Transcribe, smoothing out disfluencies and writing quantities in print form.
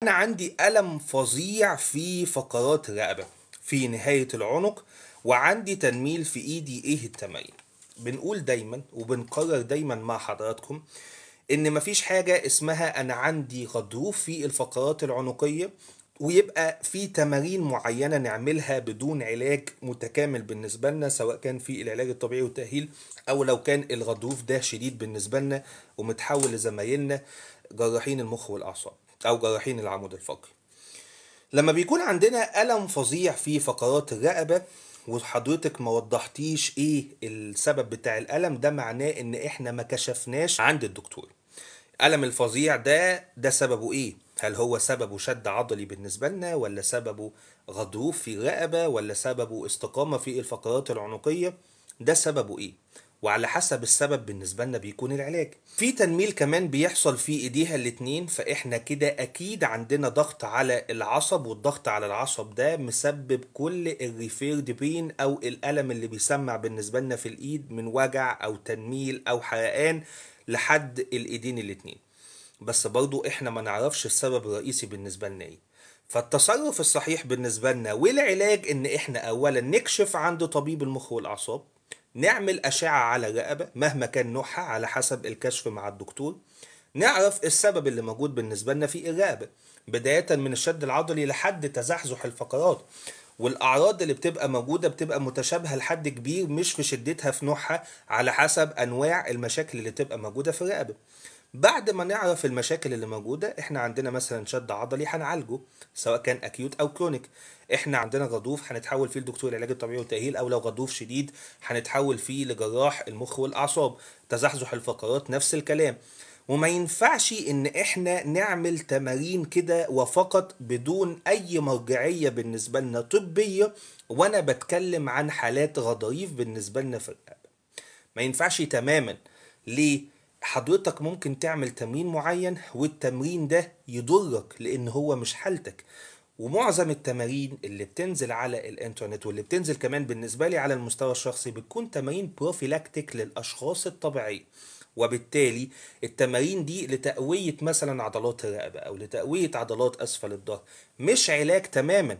أنا عندي ألم فظيع في فقرات الرقبة في نهاية العنق، وعندي تنميل في إيدي. إيه التمارين؟ بنقول دايما وبنكرر دايما مع حضراتكم إن مفيش حاجة اسمها أنا عندي غضروف في الفقرات العنقية ويبقى في تمارين معينة نعملها بدون علاج متكامل بالنسبة لنا، سواء كان في العلاج الطبيعي والتأهيل أو لو كان الغضروف ده شديد بالنسبة لنا ومتحول لزمايلنا جراحين المخ والأعصاب أو جراحين العمود الفقري. لما بيكون عندنا ألم فظيع في فقرات الرقبة وحضرتك ما وضحتيش ايه السبب بتاع الألم ده، معناه ان احنا ما كشفناش عند الدكتور. الألم الفظيع ده سببه ايه؟ هل هو سببه شد عضلي بالنسبة لنا، ولا سببه غضروف في الرقبة، ولا سببه استقامة في الفقرات العنقية؟ ده سببه ايه؟ وعلى حسب السبب بالنسبة لنا بيكون العلاج. في تنميل كمان بيحصل في ايديها الاتنين، فاحنا كده اكيد عندنا ضغط على العصب، والضغط على العصب ده مسبب كل الريفيرد بين او الالم اللي بيسمع بالنسبة لنا في الايد من وجع او تنميل او حرقان لحد الايدين الاتنين. بس برضو احنا ما نعرفش السبب الرئيسي بالنسبة لنا ايه. فالتصرف الصحيح بالنسبة لنا والعلاج ان احنا اولا نكشف عند طبيب المخ والاعصاب، نعمل أشعة على الرقبة مهما كان نوعها على حسب الكشف مع الدكتور، نعرف السبب اللي موجود بالنسبة لنا في الرقبة بداية من الشد العضلي لحد تزحزح الفقرات. والأعراض اللي بتبقى موجودة بتبقى متشابهة لحد كبير، مش في شدتها في نوعها، على حسب أنواع المشاكل اللي تبقى موجودة في الرقبة. بعد ما نعرف المشاكل اللي موجودة، احنا عندنا مثلا شد عضلي هنعالجه سواء كان اكيوت او كرونيك. احنا عندنا غضروف هنتحول فيه لدكتور العلاج الطبيعي والتأهيل، او لو غضروف شديد هنتحول فيه لجراح المخ والاعصاب. تزحزح الفقرات نفس الكلام. وما ينفعش ان احنا نعمل تمارين كده وفقط بدون اي مرجعية بالنسبة لنا طبية، وانا بتكلم عن حالات غضاريف بالنسبة لنا في الرقبة. ما ينفعش تماما. ليه؟ حضرتك ممكن تعمل تمرين معين والتمرين ده يضرك لان هو مش حالتك. ومعظم التمارين اللي بتنزل على الانترنت واللي بتنزل كمان بالنسبة لي على المستوى الشخصي بتكون تمارين بروفيلاكتيك للاشخاص الطبيعية، وبالتالي التمارين دي لتقوية مثلا عضلات الرقبة او لتقوية عضلات اسفل الظهر، مش علاج تماما.